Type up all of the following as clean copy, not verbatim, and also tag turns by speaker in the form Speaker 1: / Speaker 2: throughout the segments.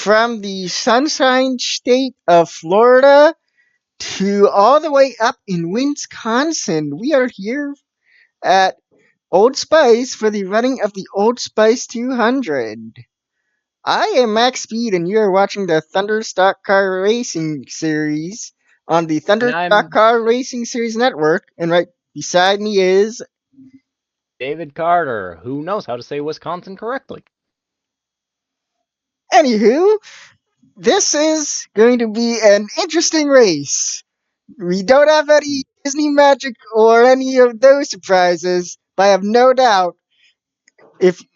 Speaker 1: from the sunshine state of Florida to all the way up in Wisconsin. We are here at Old Spice for the running of the Old Spice 200. I am Max Speed, and you are watching the Thunder Stock Car Racing Series on the
Speaker 2: And
Speaker 1: Thunder Stock
Speaker 2: I'm
Speaker 1: Car Racing Series Network. And right beside me is,
Speaker 2: David Carter, who knows how to say Wisconsin correctly.
Speaker 1: anywho, this is going to be an interesting race. We don't have any Disney magic or any of those surprises, but I have no doubt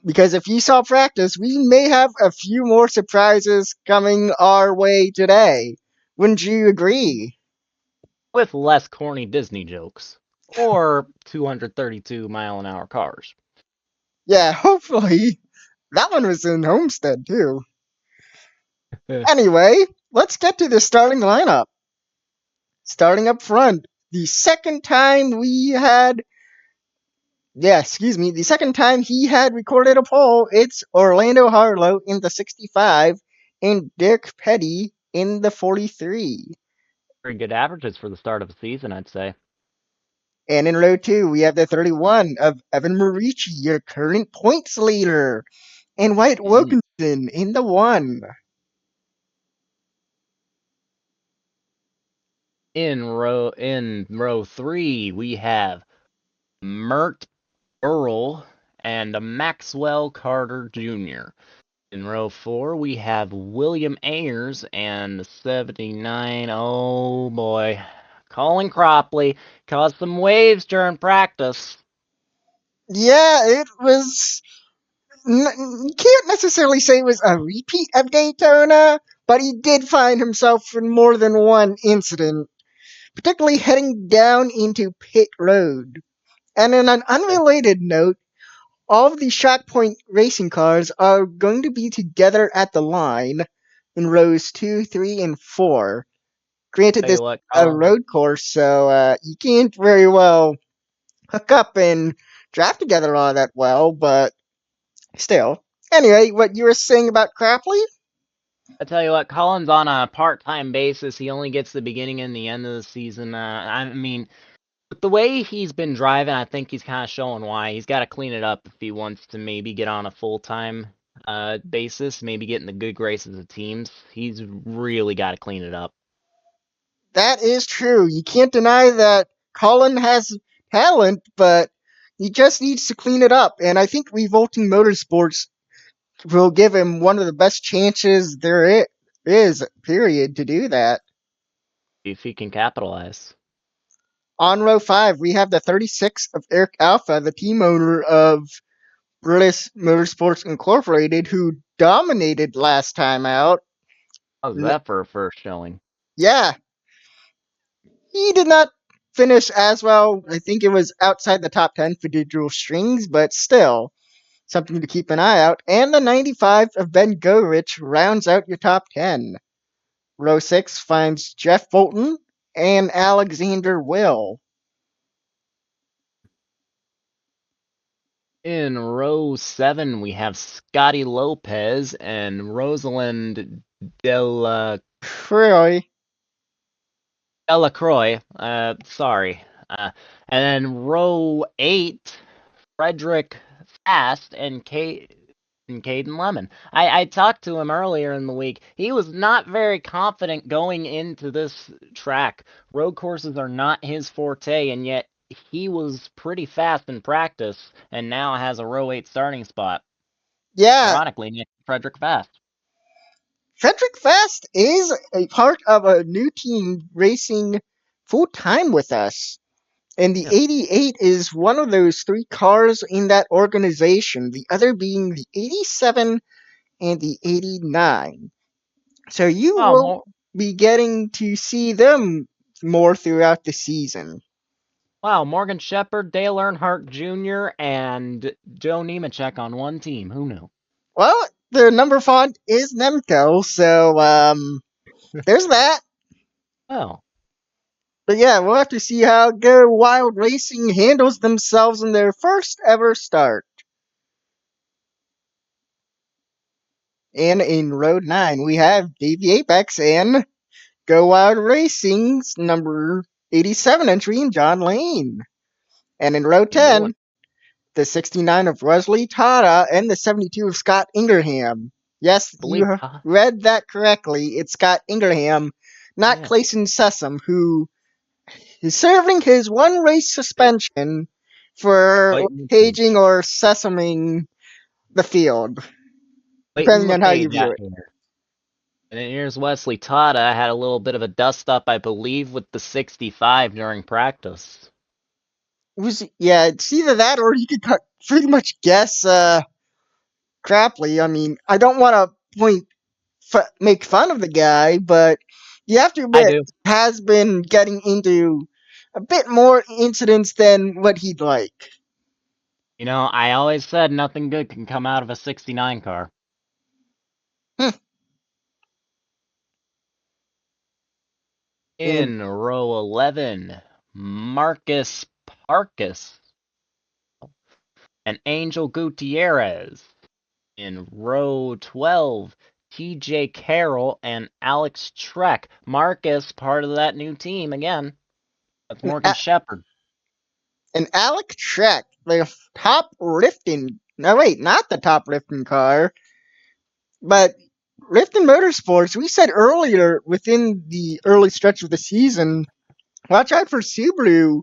Speaker 1: because if you saw practice, we may have a few more surprises coming our way today. Wouldn't you agree?
Speaker 2: With less corny Disney jokes. Or 232-mile-an-hour cars.
Speaker 1: Yeah, hopefully. That one was in Homestead too. Anyway, let's get to the starting lineup. Starting up front, the second time the second time he had recorded a pole, it's Orlando Harlow in the 65 and Dirk Petty in the 43.
Speaker 2: Very good averages for the start of the season, I'd say.
Speaker 1: And in row 2, we have the 31 of Evan Marici, your current points leader, and Wyatt Wilkinson in the 1.
Speaker 2: In row 3, we have Mert Earl and Maxwell Carter Jr. In row 4, we have William Ayers and 79. Oh boy. Colin Cropley caused some waves during practice.
Speaker 1: Yeah, it was. You can't necessarily say it was a repeat of Daytona, but he did find himself in more than one incident, particularly heading down into pit road. And in an unrelated note, all of the Shock Point racing cars are going to be together at the line in rows 2, 3, and 4. Granted,
Speaker 2: Tell
Speaker 1: this
Speaker 2: you what,
Speaker 1: is a
Speaker 2: Colin.
Speaker 1: road course, so you can't very well hook up and drive together all that well, but still. Anyway, what you were saying about Crapley?
Speaker 2: I tell you what, Colin's on a part-time basis. He only gets the beginning and the end of the season. I mean, with the way he's been driving, I think he's kind of showing why. He's got to clean it up if he wants to maybe get on a full-time basis, maybe get in the good graces of teams. He's really got to clean it up.
Speaker 1: That is true. You can't deny that Colin has talent, but he just needs to clean it up. And I think Revolting Motorsports will give him one of the best chances there is, period, to do that.
Speaker 2: If he can capitalize.
Speaker 1: On row 5, we have the 36 of Eric Alpha, the team owner of British Motorsports Incorporated, who dominated last time out.
Speaker 2: How's that for a first showing?
Speaker 1: Yeah, he did not finish as well. I think it was outside the top 10 for digital strings, but still something to keep an eye out. And the 95 of Ben Gorich rounds out your top 10. Row 6 finds Jeff Bolton and Alexander Will.
Speaker 2: In row 7, we have Scotty Lopez and Rosalind
Speaker 1: Croy.
Speaker 2: Delacroix. Sorry. And then row 8, Frederick Fast and Caden Lemon. I talked to him earlier in the week. He was not very confident going into this track. Road courses are not his forte, and yet he was pretty fast in practice and now has a row 8 starting spot.
Speaker 1: Yeah,
Speaker 2: Ironically, next to Frederick Fast.
Speaker 1: Frederick Fast is a part of a new team racing full time with us. And the
Speaker 2: Yeah.
Speaker 1: 88 is one of those 3 cars in that organization, the other being the 87 and the 89. So you
Speaker 2: Oh,
Speaker 1: will
Speaker 2: more.
Speaker 1: be getting to see them more throughout the season.
Speaker 2: Wow, Morgan Shepherd, Dale Earnhardt Jr., and Joe Nemechek on one team. Who knew?
Speaker 1: Well, their number font is Nemco, so there's that.
Speaker 2: Well,
Speaker 1: But yeah, we'll have to see how Go Wild Racing handles themselves in their first ever start. And in row 9, we have Davey Apex and Go Wild Racing's number 87 entry in John Lane. And in row
Speaker 2: You doing?
Speaker 1: 10, the 69 of Wesley Tata and the 72 of Scott Ingraham. Yes,
Speaker 2: Believe
Speaker 1: you
Speaker 2: Todd.
Speaker 1: read that correctly. It's Scott Ingraham, not
Speaker 2: Yeah.
Speaker 1: Clayton Sessum, who is serving his one race suspension for
Speaker 2: Clayton LePage.
Speaker 1: caging or sessaming the field,
Speaker 2: Clayton
Speaker 1: depending on how you
Speaker 2: LePage
Speaker 1: view
Speaker 2: out
Speaker 1: it.
Speaker 2: here. And then here's Wesley Todd. I had a little bit of a dust up, I believe, with the 65 during practice.
Speaker 1: Yeah, it's either that or you could pretty much guess Crapley. I mean, I don't want to make fun of the guy, but you have to
Speaker 2: I
Speaker 1: admit
Speaker 2: do.
Speaker 1: has been getting into a bit more incidents than what he'd like.
Speaker 2: You know, I always said nothing good can come out of a 69 car.
Speaker 1: Hmm. And
Speaker 2: In row 11, Marcus Parkus and Angel Gutierrez. In row 12, TJ Carroll and Alex Trek. Marcus, part of that new team again. That's
Speaker 1: and,
Speaker 2: Morgan Shepherd.
Speaker 1: and Alec Trek, the top lifting. No, wait, not the top lifting car, but Lifting Motorsports. We said earlier within the early stretch of the season, watch out for Subaru.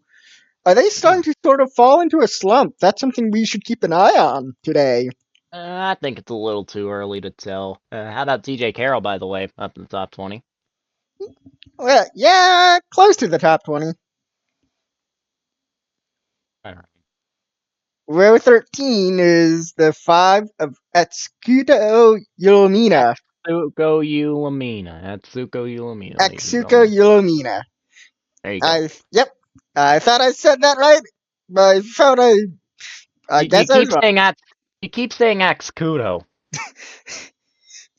Speaker 1: Are they starting to sort of fall into a slump? That's something we should keep an eye on today.
Speaker 2: I think it's a little too early to tell. How about TJ Carroll, by the way, up in the top 20?
Speaker 1: Well, yeah, close to the top 20.
Speaker 2: All right.
Speaker 1: Row 13 is the 5 of Atsuko Yulomina.
Speaker 2: Atsuko Ulamina. Atsuko Ulamina, ladies and
Speaker 1: Atsuko
Speaker 2: gentlemen.
Speaker 1: Yulomina.
Speaker 2: There you go.
Speaker 1: Yep, I thought I said that right, but I felt I
Speaker 2: You, you
Speaker 1: guess I was
Speaker 2: keep
Speaker 1: wrong.
Speaker 2: saying you keep saying Axkudo.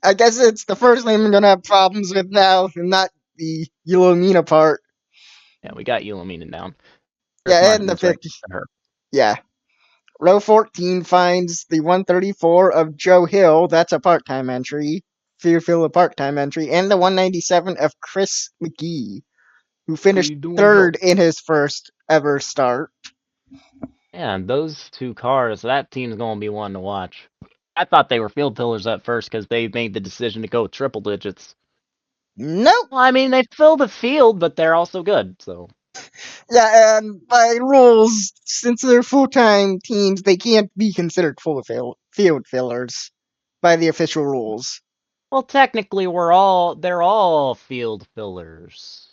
Speaker 1: I guess it's the first name I'm gonna have problems with now, and not the Yulomina part.
Speaker 2: Yeah, we got Ulamina down. Chris
Speaker 1: Yeah, and the
Speaker 2: Martin's right
Speaker 1: 50.
Speaker 2: to her.
Speaker 1: Yeah. Row 14 finds the 134 of Joe Hill. That's a part-time entry. Fearfield a part-time entry. And the 197 of Chris McGee, who
Speaker 2: How
Speaker 1: finished
Speaker 2: you doing, Joe?
Speaker 1: third in his first ever start.
Speaker 2: Yeah, and those two cars, that team's gonna be one to watch. I thought they were field fillers at first because they made the decision to go with triple digits.
Speaker 1: Nope.
Speaker 2: Well, I mean, they fill the field, but they're also good, so.
Speaker 1: Yeah, and by rules, since they're full-time teams, they can't be considered field fillers by the official rules.
Speaker 2: Well, technically, they're all field fillers,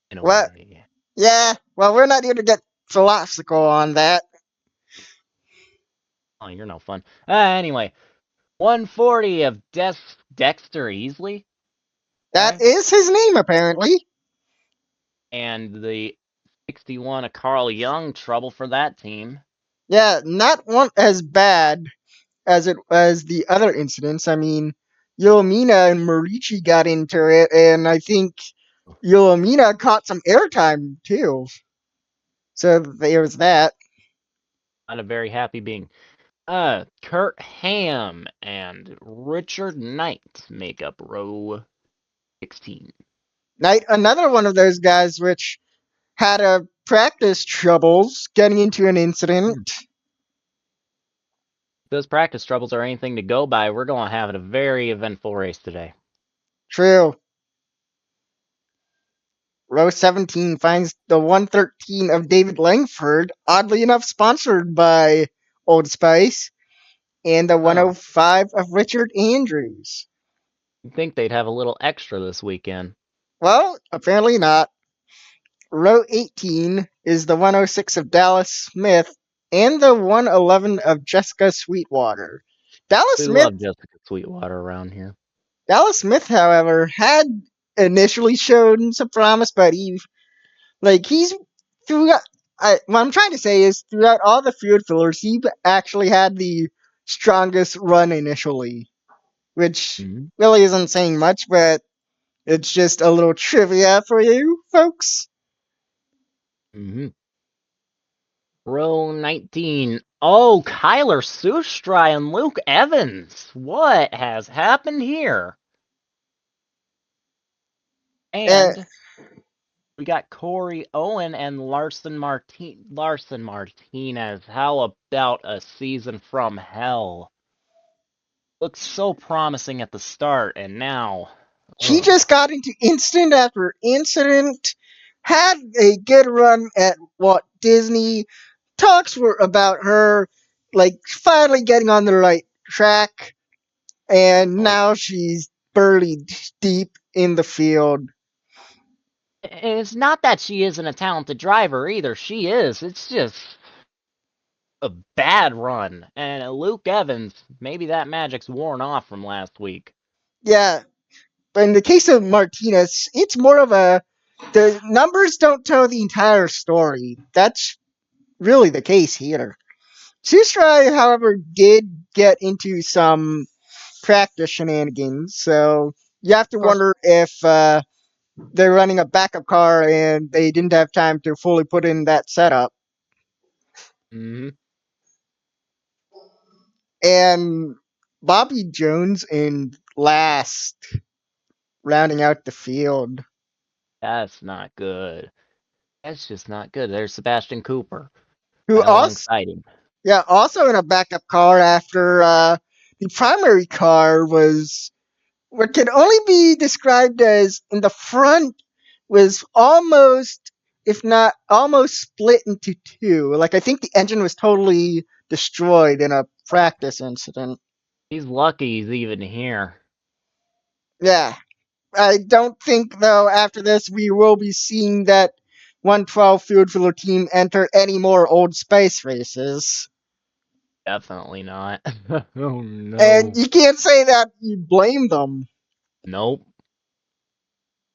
Speaker 2: in a
Speaker 1: What?
Speaker 2: way.
Speaker 1: Yeah, well, we're not here to get philosophical on that.
Speaker 2: Oh, you're no fun. Anyway, 140 of Dexter Easley,
Speaker 1: That
Speaker 2: okay?
Speaker 1: is his name, apparently.
Speaker 2: And the 61 of Carl Young, trouble for that team.
Speaker 1: Yeah, not one as bad as it as the other incidents. I mean, Yolomina and Marici got into it, and I think Yolomina caught some airtime too. So there's that.
Speaker 2: Not a very happy being. Kurt Ham and Richard Knight make up row 16.
Speaker 1: Knight, another one of those guys which had a practice troubles getting into an incident.
Speaker 2: If those practice troubles are anything to go by, we're going to have a very eventful race today.
Speaker 1: True. Row 17 finds the 113 of David Langford, oddly enough sponsored by Old Spice, and the
Speaker 2: Oh,
Speaker 1: 105 of Richard Andrews.
Speaker 2: you'd think they'd have a little extra this weekend.
Speaker 1: Well, apparently not. Row 18 is the 106 of Dallas Smith and the 111 of Jessica Sweetwater. Dallas
Speaker 2: We
Speaker 1: Smith,
Speaker 2: love Jessica Sweetwater around here.
Speaker 1: Dallas Smith, however, had initially shown some promise, but he's throughout. What I'm trying to say is, throughout all the field fillers, he actually had the strongest run initially, which
Speaker 2: Mm-hmm.
Speaker 1: really isn't saying much, but it's just a little trivia for you folks.
Speaker 2: Mm-hmm. Row 19. Oh, Kyler Sustry and Luke Evans. What has happened here?
Speaker 1: Uh,
Speaker 2: And we got Corey Owen and Larson Martinez. How about a season from hell? Looked so promising at the start, and now,
Speaker 1: he
Speaker 2: ugh.
Speaker 1: just got into incident after incident, had a good run at Walt Disney. Talks were about her, like, finally getting on the right track, and
Speaker 2: Oh,
Speaker 1: now she's buried deep in the field.
Speaker 2: it's not that she isn't a talented driver either. She is. It's just a bad run. And Luke Evans, maybe that magic's worn off from last week.
Speaker 1: Yeah, but in the case of Martinez, it's more of a the numbers don't tell the entire story. That's really the case here. Susrai, however, did get into some practice shenanigans, so you have to wonder if they're running a backup car and they didn't have time to fully put in that setup.
Speaker 2: Hmm.
Speaker 1: And Bobby Jones in last, rounding out the field,
Speaker 2: That's not good. That's just not good. There's Sebastian Cooper
Speaker 1: who
Speaker 2: right
Speaker 1: also,
Speaker 2: alongside him.
Speaker 1: yeah, also in a backup car after the primary car was what can only be described as in the front was almost, if not almost, split into two. Like I think the engine was totally destroyed in a practice incident.
Speaker 2: He's lucky he's even here.
Speaker 1: Yeah, I don't think though after this we will be seeing that 112 field filler team enter any more old space races.
Speaker 2: Definitely not. Oh
Speaker 1: And
Speaker 2: no.
Speaker 1: you can't say that you blame them.
Speaker 2: Nope.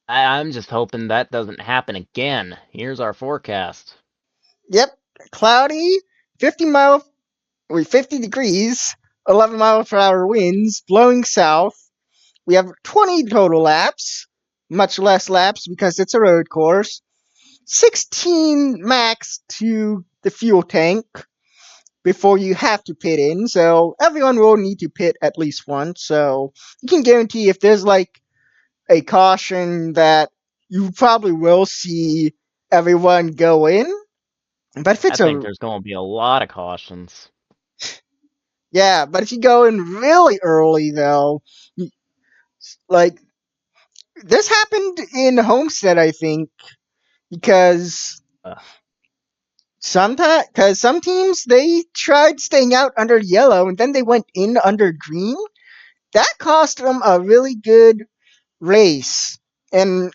Speaker 2: I'm just hoping that doesn't happen again. Here's our forecast.
Speaker 1: Yep, cloudy, 50 degrees, 11 miles per hour winds, blowing south. We have 20 total laps, much less laps because it's a road course. 16 max to the fuel tank before you have to pit in, so everyone will need to pit at least once. So you can guarantee if there's like a caution that you probably will see everyone go in. But if
Speaker 2: I
Speaker 1: it's
Speaker 2: think
Speaker 1: a
Speaker 2: there's going to be a lot of cautions.
Speaker 1: yeah, but if you go in really early though, like this happened in Homestead, I think, because
Speaker 2: Uh,
Speaker 1: sometimes because some teams they tried staying out under yellow and then they went in under green. That cost them a really good race. And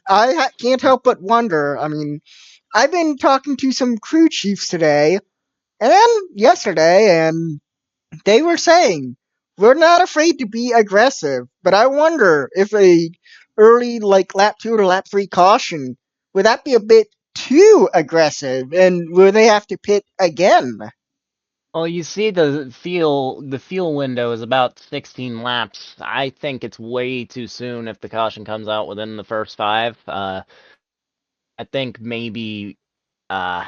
Speaker 1: can't help but wonder. I mean, I've been talking to some crew chiefs today and yesterday, and they were saying we're not afraid to be aggressive. But I wonder if a early like lap 2 or lap 3 caution would that be a bit too aggressive, and will they have to pit again?
Speaker 2: well, you see the fuel window is about 16 laps. I think it's way too soon if the caution comes out within the first 5. I think maybe uh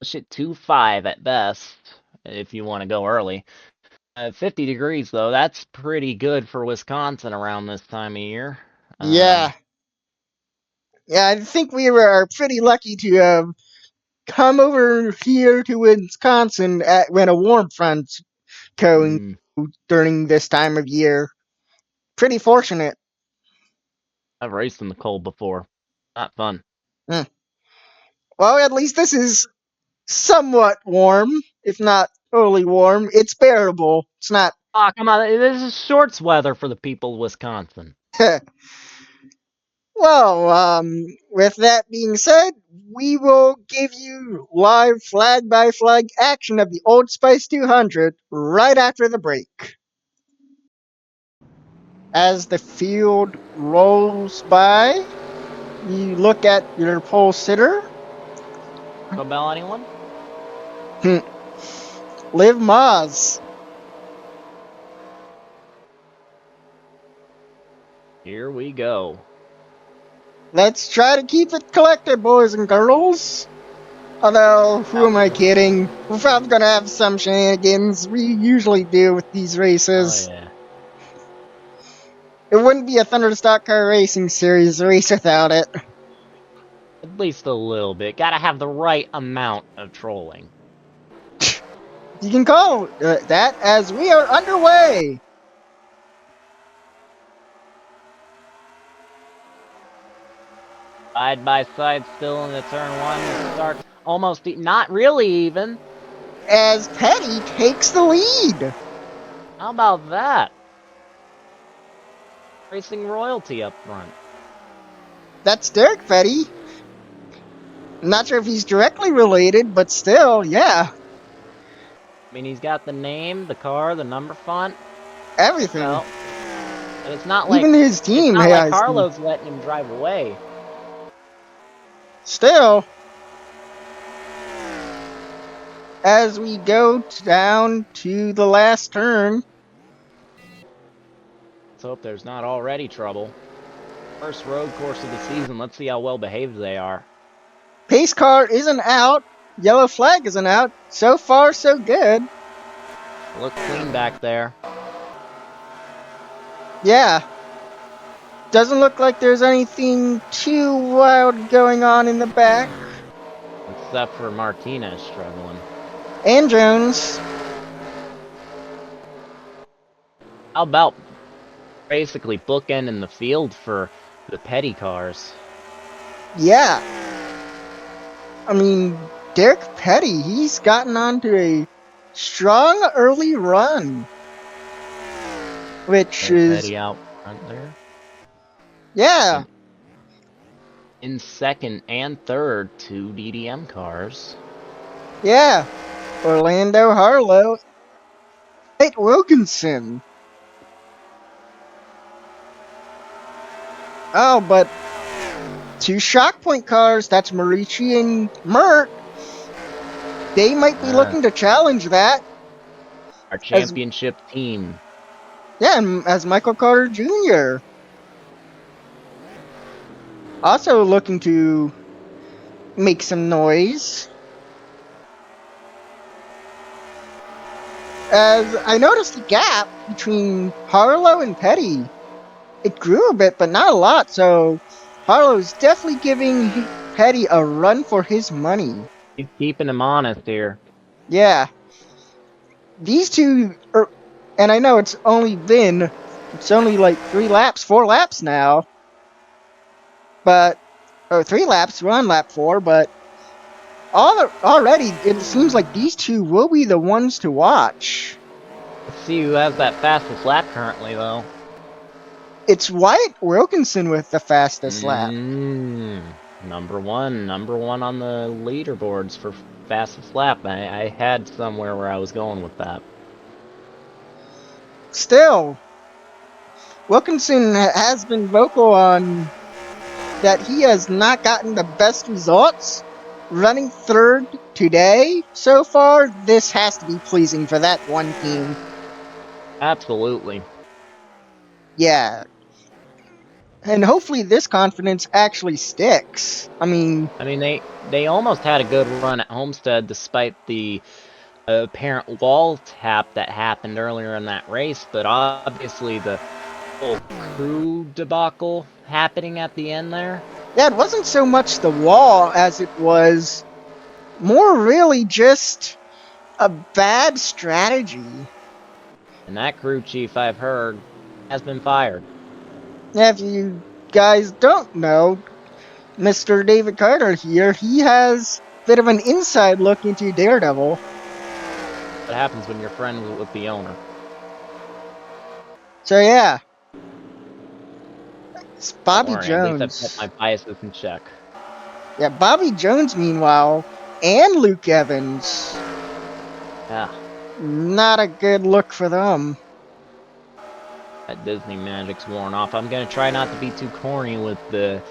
Speaker 2: push it to 5 at best if you want to go early. 50 degrees though, that's pretty good for Wisconsin around this time of year.
Speaker 1: Yeah, yeah, I think we were pretty lucky to have come over here to Wisconsin when a warm front's going
Speaker 2: mm,
Speaker 1: during this time of year. Pretty fortunate.
Speaker 2: I've raced in the cold before. Not fun.
Speaker 1: Hmm. Well, at least this is somewhat warm, if not totally warm. It's bearable. It's not.
Speaker 2: Oh, come on. This is shorts weather for the people of Wisconsin.
Speaker 1: Well, with that being said, we will give you live flag by flag action of the Old Spice 200 right after the break. As the field rolls by, you look at your pole sitter.
Speaker 2: Taco Bell, anyone?
Speaker 1: Liv Maz.
Speaker 2: Here we go.
Speaker 1: Let's try to keep it collected, boys and girls. Although, who am I
Speaker 2: Doubtful.
Speaker 1: kidding? We're probably gonna have some shenanigans. We usually do with these
Speaker 2: Oh
Speaker 1: races.
Speaker 2: yeah.
Speaker 1: It wouldn't be a Thunder Stock Car Racing Series race without it.
Speaker 2: At least a little bit. Gotta have the right amount of trolling.
Speaker 1: You can call that as we are underway.
Speaker 2: Side by side still in the turn one. This starts almost, not really even.
Speaker 1: As Petty takes the lead.
Speaker 2: How about that? Racing royalty up front.
Speaker 1: That's Derek Petty. Not sure if he's directly related, but still, yeah.
Speaker 2: I mean, he's got the name, the car, the number font.
Speaker 1: Everything.
Speaker 2: Well, and it's not
Speaker 1: Even his team
Speaker 2: like
Speaker 1: has the.
Speaker 2: Carlos letting him drive away.
Speaker 1: Still, as we go down to the last turn,
Speaker 2: Let's hope there's not already trouble. First road course of the season. Let's see how well behaved they are.
Speaker 1: pace car isn't out. Yellow flag isn't out. So far, so good.
Speaker 2: Look clean back there.
Speaker 1: Yeah. Doesn't look like there's anything too wild going on in the back.
Speaker 2: Except for Martinez struggling.
Speaker 1: And Jones.
Speaker 2: How about basically bookending the field for the petty cars?
Speaker 1: Yeah. I mean, Derek Petty, he's gotten onto a strong early run. Which is.
Speaker 2: Petty out front there.
Speaker 1: Yeah.
Speaker 2: In second and third, two DDM cars.
Speaker 1: Yeah. Orlando Harlow. Nate Wilkinson. Oh, but two shock point cars, that's Marici and Mert. They might be looking to challenge that.
Speaker 2: Our championship team.
Speaker 1: Yeah, as Michael Carter Jr. Also looking to make some noise. As I noticed the gap between Harlow and Petty. It grew a bit, but not a lot, so Harlow's definitely giving Petty a run for his money.
Speaker 2: He's keeping him honest here.
Speaker 1: Yeah. These two are, and I know it's only like 4 laps now. But, 3 laps, we're on lap 4, but already it seems like these two will be the ones to watch.
Speaker 2: Let's see who has that fastest lap currently, though.
Speaker 1: It's Wyatt Wilkinson with the fastest lap.
Speaker 2: Number one on the leaderboards for fastest lap. I had somewhere where I was going with that.
Speaker 1: Still, Wilkinson has been vocal on that he has not gotten the best results. Running third today so far, this has to be pleasing for that one team.
Speaker 2: Absolutely.
Speaker 1: Yeah. And hopefully this confidence actually sticks. I mean,
Speaker 2: they almost had a good run at Homestead despite the apparent wall tap that happened earlier in that race, but obviously the whole crew debacle happening at the end there.
Speaker 1: Yeah, it wasn't so much the wall as it was more really just a bad strategy.
Speaker 2: And that crew chief, I've heard, has been fired.
Speaker 1: Yeah, if you guys don't know, Mr. David Carter here, he has a bit of an inside look into Daredevil.
Speaker 2: What happens when you're friends with the owner?
Speaker 1: So yeah. It's Bobby Jones.
Speaker 2: At least I've kept my biases in check.
Speaker 1: Yeah, Bobby Jones, meanwhile, and Luke Evans.
Speaker 2: Yeah.
Speaker 1: Not a good look for them.
Speaker 2: That Disney magic's worn off. I'm gonna try not to be too corny with the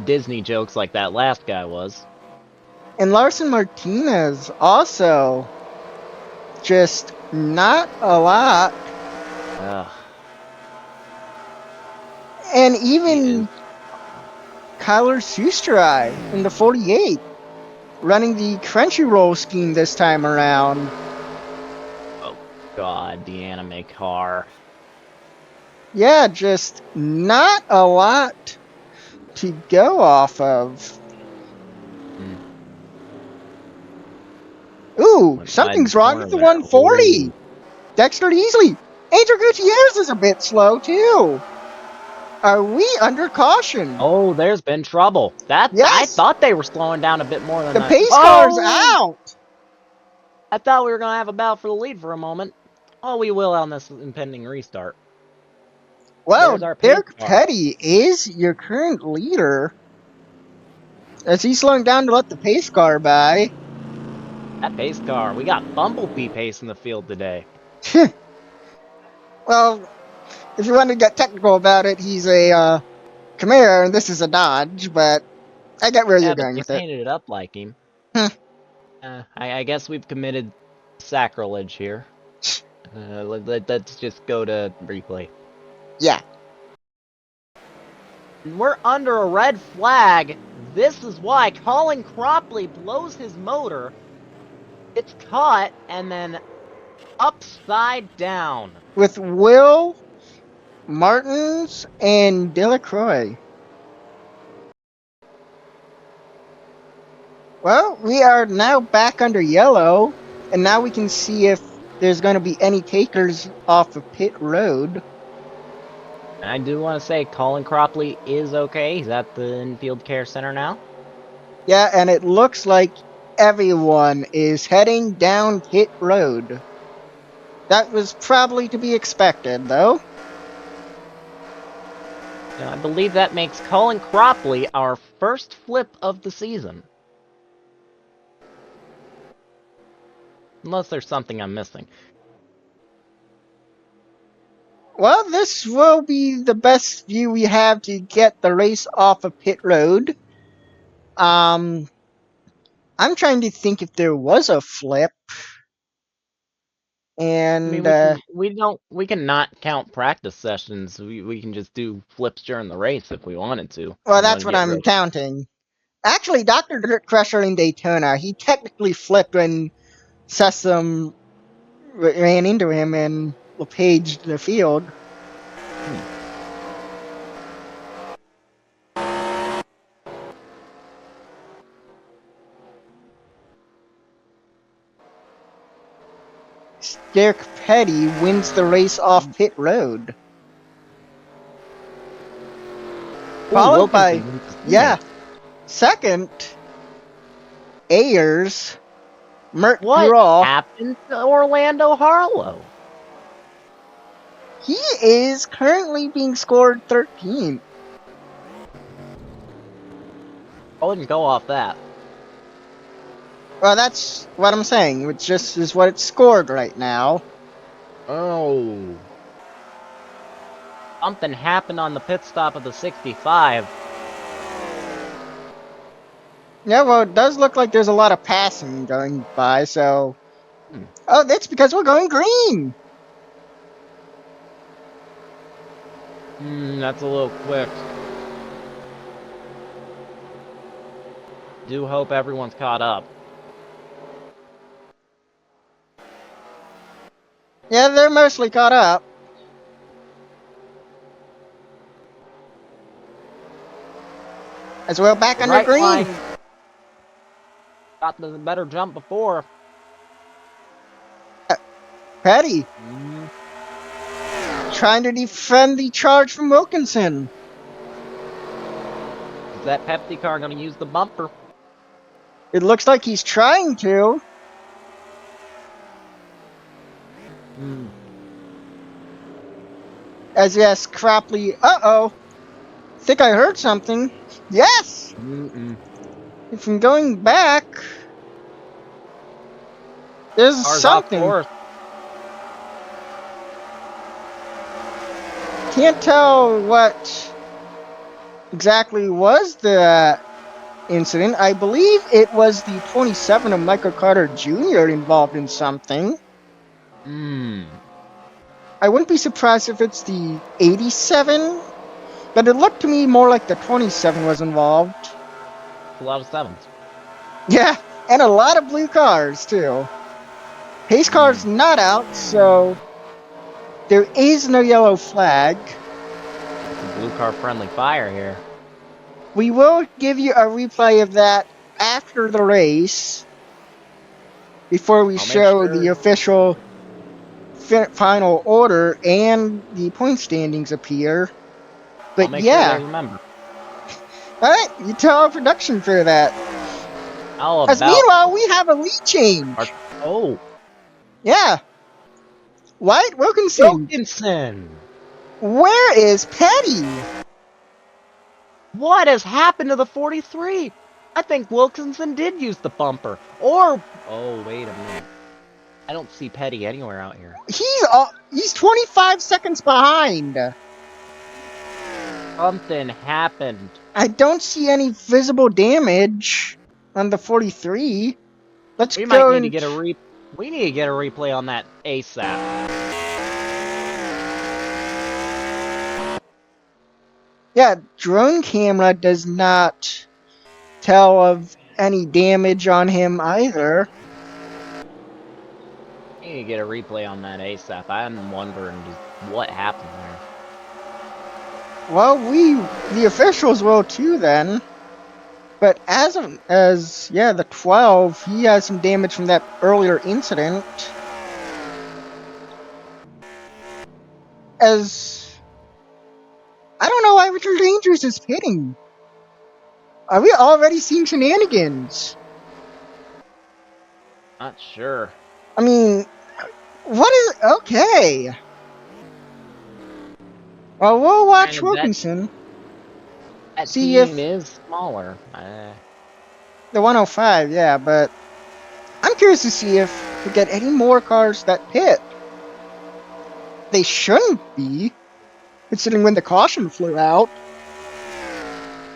Speaker 2: Disney jokes like that last guy was.
Speaker 1: And Larson Martinez also just not a lot. And even Kyler Sustrai in the 48. running the Crunchyroll scheme this time around.
Speaker 2: Oh God, the anime car.
Speaker 1: Yeah, just not a lot to go off of.
Speaker 2: Hmm.
Speaker 1: Ooh,
Speaker 2: Went wide in the
Speaker 1: something's wrong with
Speaker 2: corner
Speaker 1: the
Speaker 2: there.
Speaker 1: 140.
Speaker 2: Ooh.
Speaker 1: Dexter Easley. Angel Gutierrez is a bit slow, too. Are we under caution?
Speaker 2: Oh, there's been trouble. I
Speaker 1: Yes,
Speaker 2: thought they were slowing down a bit more than
Speaker 1: the
Speaker 2: that.
Speaker 1: pace car's
Speaker 2: Oh,
Speaker 1: out.
Speaker 2: I thought we were gonna have a battle for the lead for a moment. Oh, we will on this impending restart. There's
Speaker 1: Well,
Speaker 2: our pace
Speaker 1: Derek
Speaker 2: car.
Speaker 1: Petty is your current leader. As he's slowing down to let the pace car by.
Speaker 2: That pace car. We got Bumblebee pace in the field today.
Speaker 1: Well, if you want to get technical about it, he's a Camaro and this is a Dodge, but I get where you're
Speaker 2: Yeah, but
Speaker 1: going
Speaker 2: they
Speaker 1: with it.
Speaker 2: painted it up like him.
Speaker 1: Hmm,
Speaker 2: I guess we've committed sacrilege here. Let's just go to replay.
Speaker 1: yeah.
Speaker 2: We're under a red flag. This is why Colin Cropley blows his motor. It's caught and then upside down.
Speaker 1: With Will Martins and Delacroix. Well, we are now back under yellow, and now we can see if there's going to be any takers off of pit road.
Speaker 2: I do want to say Colin Cropley is okay. He's at the infield care center now.
Speaker 1: Yeah, and it looks like everyone is heading down pit road. That was probably to be expected, though.
Speaker 2: I believe that makes Colin Cropley our first flip of the season. Unless there's something I'm missing.
Speaker 1: Well, this will be the best view we have to get the race off of pit road. Um, I'm trying to think if there was a flip,
Speaker 2: I mean,
Speaker 1: and
Speaker 2: we can not count practice sessions. We can just do flips during the race if we wanted to.
Speaker 1: well,
Speaker 2: We want
Speaker 1: that's
Speaker 2: to
Speaker 1: what
Speaker 2: get
Speaker 1: I'm
Speaker 2: real.
Speaker 1: counting. Actually, Dr. Dirt Crusher in Daytona, he technically flipped when Sessom ran into him and LePage the field.
Speaker 2: Hmm.
Speaker 1: Derek Petty wins the race off pit road.
Speaker 2: Ooh,
Speaker 1: Followed by,
Speaker 2: Wilkinson wins his
Speaker 1: yeah,
Speaker 2: teammate.
Speaker 1: second, Ayers, Mert
Speaker 2: What
Speaker 1: Graw.
Speaker 2: happened to Orlando Harlow?
Speaker 1: He is currently being scored 13th.
Speaker 2: I wouldn't go off that.
Speaker 1: Well, that's what I'm saying. It just is what it's scored right now.
Speaker 2: Oh. Something happened on the pit stop of the 65.
Speaker 1: Yeah, well, it does look like there's a lot of passing going by, so.
Speaker 2: Hmm.
Speaker 1: Oh, that's because we're going green!
Speaker 2: That's a little quick. Do hope everyone's caught up.
Speaker 1: Yeah, they're mostly caught up. As well, back
Speaker 2: The
Speaker 1: under
Speaker 2: right
Speaker 1: green.
Speaker 2: line got the better jump before.
Speaker 1: Petty
Speaker 2: Mm,
Speaker 1: trying to defend the charge from Wilkinson.
Speaker 2: is that Pepsi car going to use the bumper?
Speaker 1: It looks like he's trying to.
Speaker 2: Mm.
Speaker 1: As yes, Cropley. Uh-oh. Think I heard something. Yes!
Speaker 2: Mm-mm.
Speaker 1: If I'm going back, there's
Speaker 2: Car's off
Speaker 1: something.
Speaker 2: course.
Speaker 1: Can't tell what exactly was the incident. I believe it was the 27 of Michael Carter Jr. involved in something.
Speaker 2: Mm.
Speaker 1: I wouldn't be surprised if it's the 87, but it looked to me more like the 27 was involved.
Speaker 2: A lot of sevens.
Speaker 1: Yeah, And a lot of blue cars, too. Pace car's
Speaker 2: Mm,
Speaker 1: not out, so there is no yellow flag.
Speaker 2: it's a blue car friendly fire here.
Speaker 1: We will give you a replay of that after the race before we
Speaker 2: I'll make
Speaker 1: show the
Speaker 2: sure.
Speaker 1: official final order and the point standings appear.
Speaker 2: I'll
Speaker 1: But
Speaker 2: make sure they
Speaker 1: yeah,
Speaker 2: remember.
Speaker 1: alright, you tell our production for that.
Speaker 2: How
Speaker 1: As
Speaker 2: about
Speaker 1: meanwhile, we have a lead
Speaker 2: our?
Speaker 1: change.
Speaker 2: Oh,
Speaker 1: Yeah, White Wilkinson.
Speaker 2: Wilkinson!
Speaker 1: Where is Petty?
Speaker 2: What has happened to the 43? I think Wilkinson did use the bumper. Or, oh, wait a minute. I don't see Petty anywhere out here.
Speaker 1: He's 25 seconds behind.
Speaker 2: Something happened.
Speaker 1: I don't see any visible damage on the 43. Let's
Speaker 2: We might
Speaker 1: go
Speaker 2: need to
Speaker 1: and
Speaker 2: get a We need to get a replay on that ASAP.
Speaker 1: yeah, drone camera does not tell of any damage on him either.
Speaker 2: We need to get a replay on that ASAP. I'm wondering just what happened there.
Speaker 1: Well, the officials will too then. But the 12, he has some damage from that earlier incident. As I don't know why Richard Dangerous is pitting. Are we already seeing shenanigans?
Speaker 2: Not sure.
Speaker 1: I mean, what is okay? Well, we'll watch
Speaker 2: Granted,
Speaker 1: Wilkinson.
Speaker 2: that
Speaker 1: See
Speaker 2: team
Speaker 1: if
Speaker 2: is smaller.
Speaker 1: the 105, yeah, but I'm curious to see if we get any more cars that pit. They shouldn't be, considering when the caution flew out.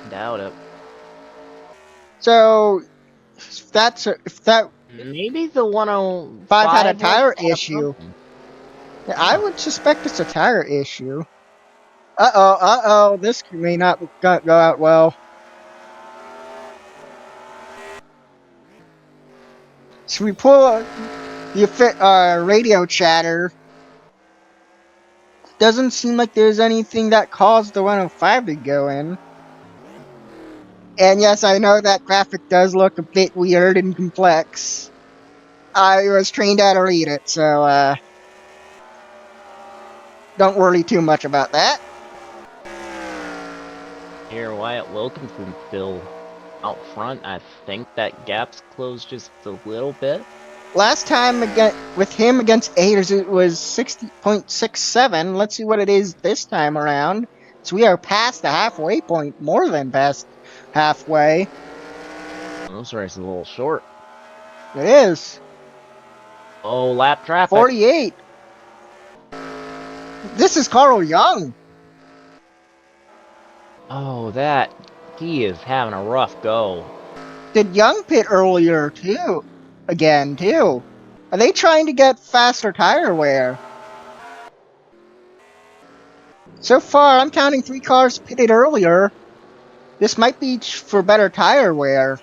Speaker 2: Doubt it.
Speaker 1: So if that
Speaker 2: Maybe the
Speaker 1: 5 had a
Speaker 2: 105 was
Speaker 1: tire
Speaker 2: have
Speaker 1: issue,
Speaker 2: something.
Speaker 1: I
Speaker 2: Huh.
Speaker 1: would suspect it's a tire issue. Uh-oh, this may not go out well. So we pull the radio chatter. Doesn't seem like there's anything that caused the 105 to go in. And yes, I know that graphic does look a bit weird and complex. I was trained how to read it, so don't worry too much about that.
Speaker 2: Here, Wyatt Wilkinson's still out front. I think that gap's closed just a little bit.
Speaker 1: Last time with him against Ayers, it was 60.67. Let's see what it is this time around. So we are past the halfway point, more than past halfway.
Speaker 2: This race is a little short.
Speaker 1: It is.
Speaker 2: Oh, lap traffic.
Speaker 1: 48. This is Carl Young.
Speaker 2: Oh, he is having a rough go.
Speaker 1: Did Young pit earlier, too? Again, too. Are they trying to get faster tire wear? So far, I'm counting 3 cars pitted earlier. This might be for better tire wear.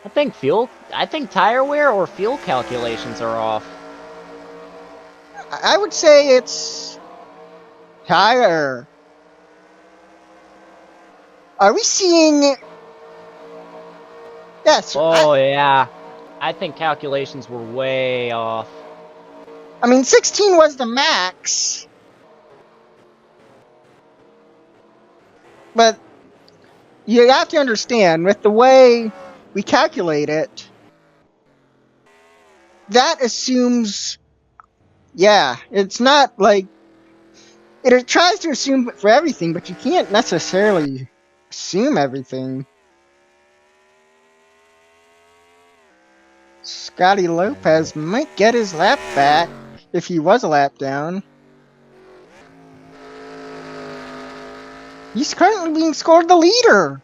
Speaker 2: I think tire wear or fuel calculations are off.
Speaker 1: I would say it's tire. Are we seeing... Yes.
Speaker 2: Oh, yeah. I think calculations were way off.
Speaker 1: I mean, 16 was the max. But you have to understand, with the way we calculate it, that assumes... Yeah, it's not like... It tries to assume for everything, but you can't necessarily assume everything. Scotty Lopez might get his lap back if he was a lap down. He's currently being scored the leader.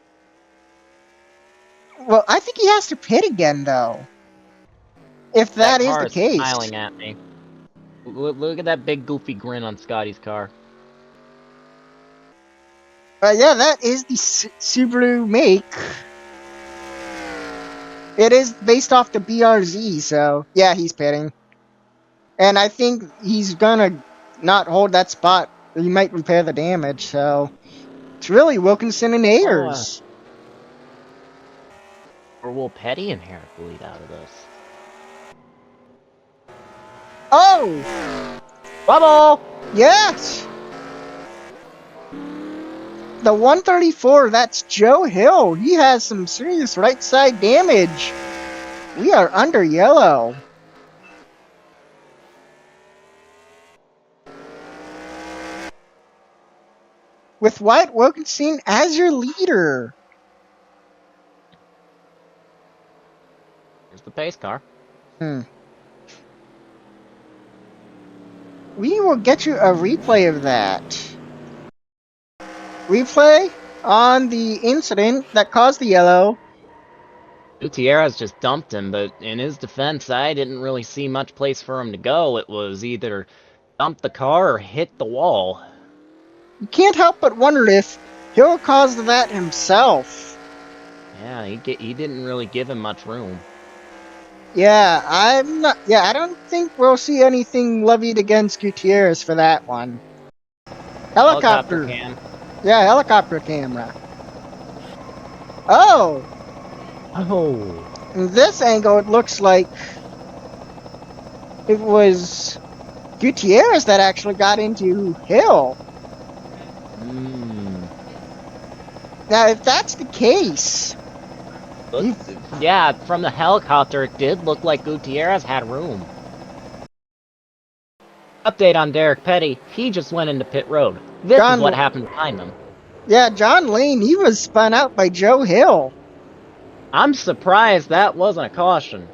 Speaker 1: Well, I think he has to pit again, though. If that is
Speaker 2: car
Speaker 1: the
Speaker 2: is
Speaker 1: case.
Speaker 2: smiling at me. Look at that big goofy grin on Scotty's car.
Speaker 1: Yeah, that is the Subaru make. It is based off the BRZ, so yeah, he's pitting. And I think he's gonna not hold that spot. He might repair the damage, so it's really Wilkinson and
Speaker 2: Oh,
Speaker 1: Ayers.
Speaker 2: or will Petty inherit the lead out of this?
Speaker 1: Oh!
Speaker 2: Bubble!
Speaker 1: Yes! The 134, that's Joe Hill. He has some serious right side damage. We are under yellow. With Wyatt Wilkinson as your leader.
Speaker 2: Here's the pace car.
Speaker 1: We will get you a replay of that. Replay on the incident that caused the yellow.
Speaker 2: Gutierrez just dumped him, but in his defense, I didn't really see much place for him to go. It was either dump the car or hit the wall.
Speaker 1: You can't help but wonder if Hill caused that himself.
Speaker 2: Yeah, he didn't really give him much room.
Speaker 1: Yeah, I don't think we'll see anything levied against Gutierrez for that one.
Speaker 2: Helicopter
Speaker 1: Helicopter.
Speaker 2: cam.
Speaker 1: Yeah, helicopter camera. Oh!
Speaker 2: Oh.
Speaker 1: In this angle, it looks like it was Gutierrez that actually got into Hill. Now, if that's the case...
Speaker 2: Yeah, from the helicopter, it did look like Gutierrez had room. Update on Derek Petty. He just went into pit road. This is what happened behind him.
Speaker 1: Yeah, John Lane, he was spun out by Joe Hill.
Speaker 2: I'm surprised that wasn't a caution.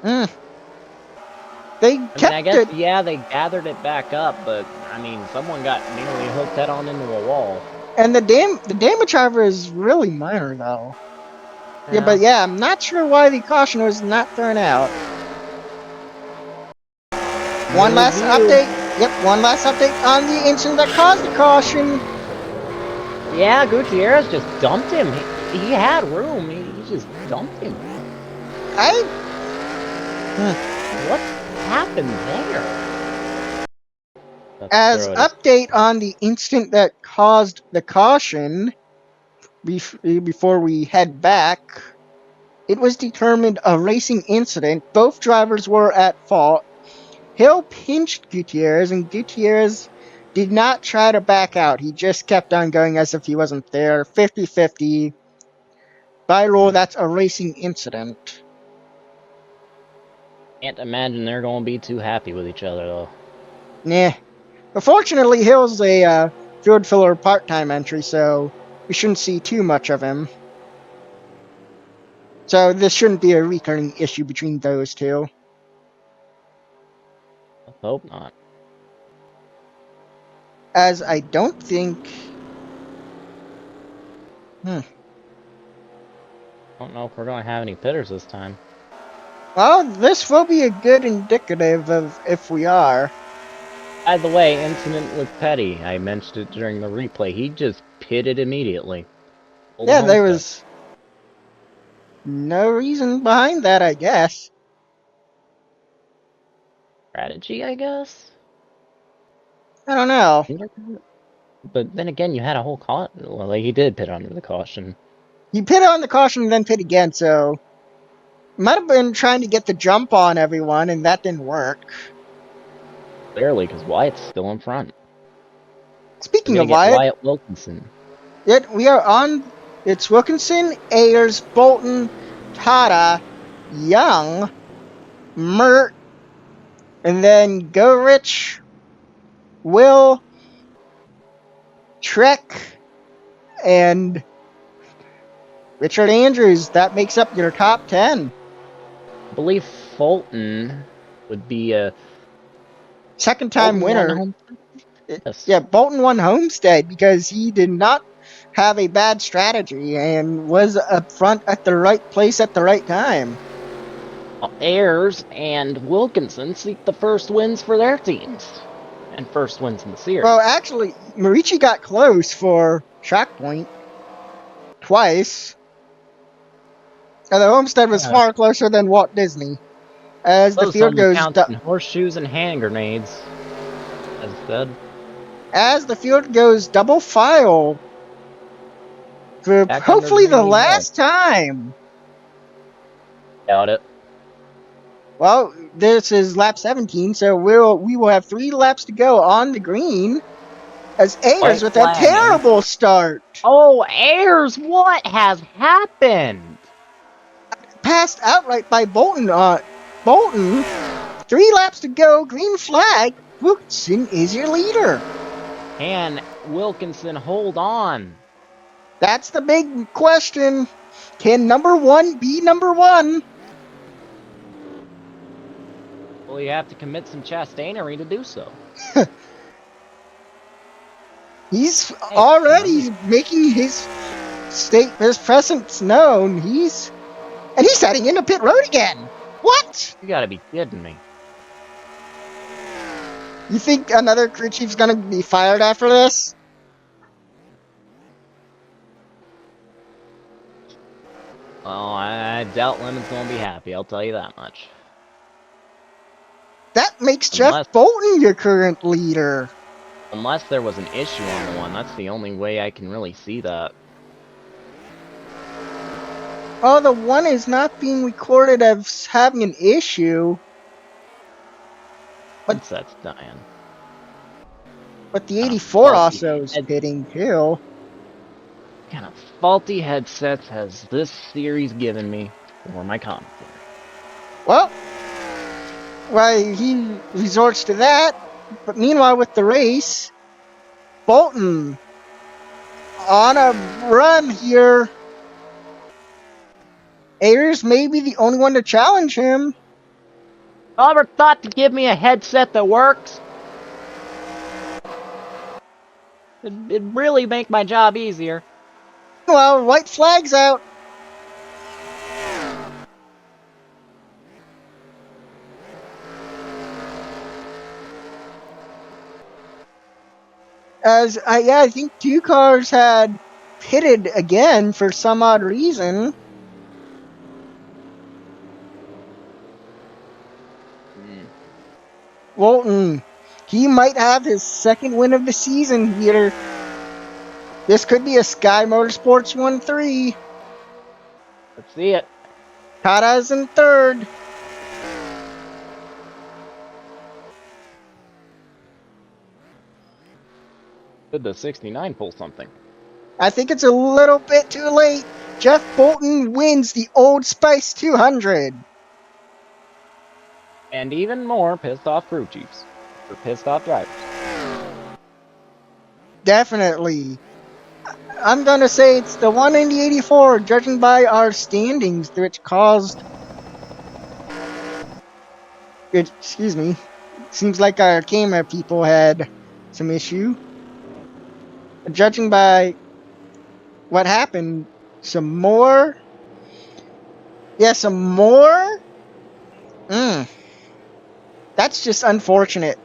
Speaker 1: They kept
Speaker 2: I guess, yeah, they gathered it back up, but, I mean, someone got nearly hooked head-on into a wall.
Speaker 1: And the damage, however, is really minor, though. Yeah, but yeah, I'm not sure why the caution was not thrown out. One last update. Yep, one last update on the incident that caused the caution.
Speaker 2: Yeah, Gutierrez just dumped him. He had room. He just dumped him. What happened there?
Speaker 1: As update on the incident that caused the caution, before we head back, it was determined a racing incident. Both drivers were at fault. Hill pinched Gutierrez, and Gutierrez did not try to back out. He just kept on going as if he wasn't there. 50-50. By rule, that's a racing incident.
Speaker 2: Can't imagine they're going to be too happy with each other, though.
Speaker 1: Nah. But fortunately, Hill's a field filler part-time entry, so we shouldn't see too much of him. So this shouldn't be a recurring issue between those two.
Speaker 2: Let's hope not.
Speaker 1: As I don't think...
Speaker 2: I don't know if we're going to have any pitters this time.
Speaker 1: Well, this will be a good indicative of if we are.
Speaker 2: By the way, incident with Petty. I mentioned it during the replay. He just pitted immediately.
Speaker 1: Yeah, there was no reason behind that, I guess.
Speaker 2: Strategy, I guess?
Speaker 1: I don't know.
Speaker 2: But then again, you had a whole caution. Well, like, he did pit under the caution.
Speaker 1: He pit on the caution and then pit again, so... Might have been trying to get the jump on everyone, and that didn't work.
Speaker 2: Clearly, because Wyatt's still in front.
Speaker 1: Speaking of Wyatt...
Speaker 2: Wyatt Wilkinson.
Speaker 1: Yet we are on... It's Wilkinson, Ayers, Bolton, Tada, Young, Mert, and then Go Rich, Will, Trek, and Richard Andrews. That makes up your top 10.
Speaker 2: I believe Fulton would be a
Speaker 1: second-time winner.
Speaker 2: Yes.
Speaker 1: Yeah, Bolton won Homestead because he did not have a bad strategy and was up front at the right place at the right time.
Speaker 2: Ayers and Wilkinson seek the first wins for their teams. And first wins in the series.
Speaker 1: Well, actually, Marici got close for track point. Twice. And the homestead was
Speaker 2: Yeah.
Speaker 1: far closer than Walt Disney. As the
Speaker 2: Those
Speaker 1: field
Speaker 2: only
Speaker 1: goes,
Speaker 2: counts in horseshoes and hand grenades, as said.
Speaker 1: double file for
Speaker 2: Back under
Speaker 1: hopefully the
Speaker 2: green we go.
Speaker 1: last time.
Speaker 2: Doubt it.
Speaker 1: Well, this is lap 17, so we will have 3 laps to go on the green. As Ayers
Speaker 2: White
Speaker 1: with a
Speaker 2: flag, and we.
Speaker 1: terrible start.
Speaker 2: Oh, Ayers, what has happened?
Speaker 1: Passed outright by Bolton. Bolton, 3 laps to go, green flag. Wilkinson is your leader.
Speaker 2: Can Wilkinson hold on?
Speaker 1: That's the big question. Can number 1 be number 1?
Speaker 2: Well, you have to commit some chastanery to do so.
Speaker 1: He's
Speaker 2: Hey, number.
Speaker 1: already making his presence known. He's heading into pit road again. What?
Speaker 2: You gotta be kidding me.
Speaker 1: You think another crew chief's gonna be fired after this?
Speaker 2: Well, I doubt Lemon's gonna be happy, I'll tell you that much.
Speaker 1: That makes Jeff
Speaker 2: Unless
Speaker 1: Bolton your current leader.
Speaker 2: unless there was an issue on the one, that's the only way I can really see that.
Speaker 1: Oh, the one is not being recorded as having an issue, but
Speaker 2: Headset's dying.
Speaker 1: the
Speaker 2: Kind of
Speaker 1: 84
Speaker 2: faulty
Speaker 1: also is
Speaker 2: head,
Speaker 1: pitting too.
Speaker 2: kind of faulty headsets has this series given me for my commentary.
Speaker 1: Well, why he resorts to that. But meanwhile, with the race, Bolton on a run here. Ayers may be the only one to challenge him.
Speaker 2: Ever thought to give me a headset that works? It'd really make my job easier.
Speaker 1: Well, white flag's out. I think 2 cars had pitted again for some odd reason. Walton, he might have his second win of the season here. This could be a Sky Motorsports 1-3.
Speaker 2: Let's see it.
Speaker 1: Tada's in third.
Speaker 2: Did the 69 pull something?
Speaker 1: I think it's a little bit too late. Jeff Bolton wins the Old Spice 200.
Speaker 2: And even more pissed off crew chiefs. Or pissed off drivers.
Speaker 1: Definitely. I'm going to say it's the one in the 84, judging by our standings, which caused. Excuse me. Seems like our camera people had some issue. Judging by what happened, some more. Yeah, some more. That's just unfortunate.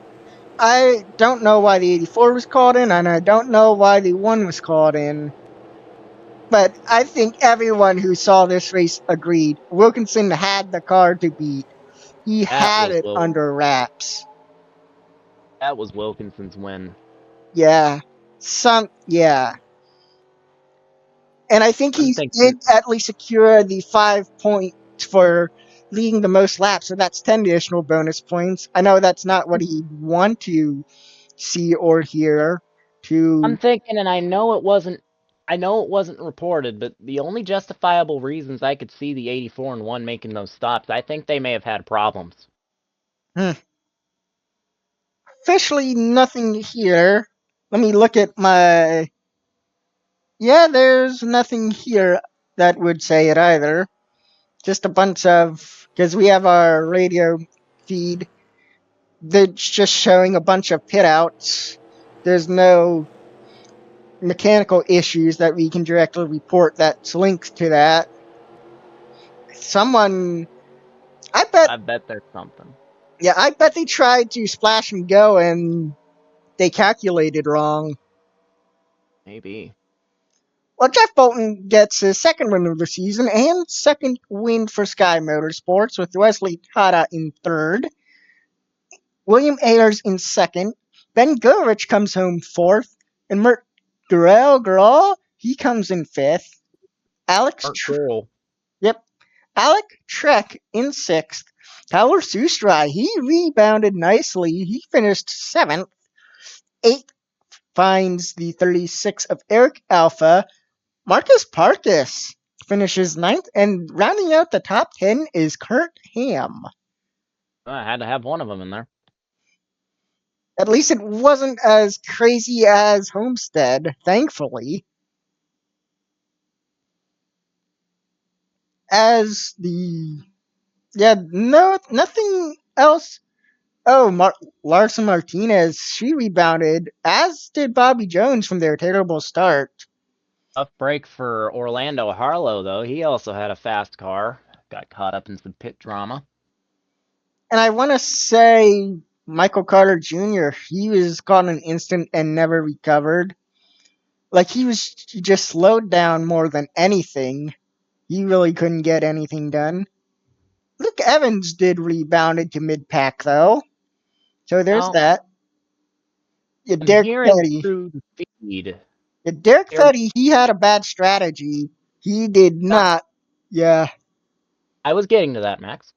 Speaker 1: I don't know why the 84 was called in, and I don't know why the 1 was called in. But I think everyone who saw this race agreed. Wilkinson had the car to beat. He
Speaker 2: That
Speaker 1: had
Speaker 2: was
Speaker 1: it under wraps.
Speaker 2: that was Wilkinson's win.
Speaker 1: Yeah. Yeah. And I think
Speaker 2: I'm
Speaker 1: he
Speaker 2: thinking
Speaker 1: did at least secure the 5 points for leading the most laps, so that's 10 additional bonus points. I know that's not what he'd want to see or hear.
Speaker 2: I'm
Speaker 1: To
Speaker 2: thinking, and I know it wasn't reported, but the only justifiable reasons I could see the 84 and 1 making those stops, I think they may have had problems.
Speaker 1: hmm, officially nothing here. Let me look at my. Yeah, there's nothing here that would say it either. Just a bunch of. Because we have our radio feed that's just showing a bunch of pit outs. There's no mechanical issues that we can directly report that's linked to that. Someone. I bet.
Speaker 2: I bet there's something.
Speaker 1: Yeah, I bet they tried to splash and go and they calculated wrong.
Speaker 2: Maybe.
Speaker 1: Well, Jeff Bolton gets his second win of the season and second win for Sky Motorsports with Wesley Tada in third, William Ayers in second, Ben Gurich comes home fourth, and Mert Gurel, he comes in fifth. Alex,
Speaker 2: Art Girl.
Speaker 1: yep, Alec Trek in sixth. Tyler Sustrai, he rebounded nicely. He finished seventh. Eighth finds the 36 of Eric Alpha. Marcus Parkus finishes ninth, and rounding out the top 10 is Kurt Ham.
Speaker 2: I had to have one of them in there.
Speaker 1: At least it wasn't as crazy as Homestead, thankfully. As the no, nothing else. Oh, Larson Martinez, she rebounded, as did Bobby Jones from their terrible start.
Speaker 2: Tough break for Orlando Harlow, though. He also had a fast car. Got caught up in some pit drama.
Speaker 1: And I want to say Michael Carter Jr., he was caught in an instant and never recovered. Like, he just slowed down more than anything. He really couldn't get anything done. Luke Evans did rebounded to mid pack, though. So there's
Speaker 2: Well,
Speaker 1: that. Yeah,
Speaker 2: I'm
Speaker 1: Derek
Speaker 2: hearing
Speaker 1: Petty.
Speaker 2: through the feed.
Speaker 1: Yeah, Derek
Speaker 2: There,
Speaker 1: Petty, he had a bad strategy. He did not. Yeah.
Speaker 2: I was getting to that, Max.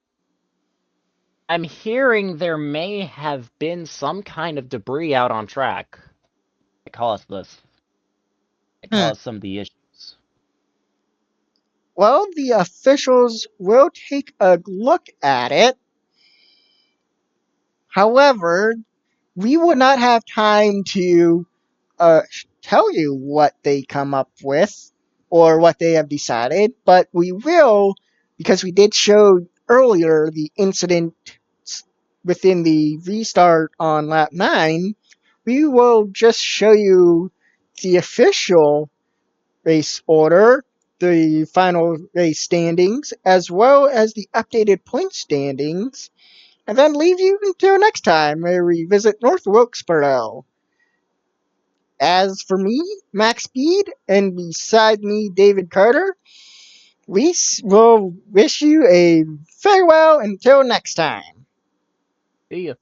Speaker 2: I'm hearing there may have been some kind of debris out on track that caused this. It
Speaker 1: Hmm.
Speaker 2: caused some of the issues.
Speaker 1: Well, the officials will take a look at it. However, we would not have time to uh, tell you what they come up with or what they have decided, but we will, because we did show earlier the incident within the restart on lap 9, we will just show you the official race order, the final race standings, as well as the updated point standings, and then leave you until next time where we visit North Wilkesboro. As for me, Max Speed, and beside me, David Carter, we will wish you a farewell until next time.
Speaker 2: See ya.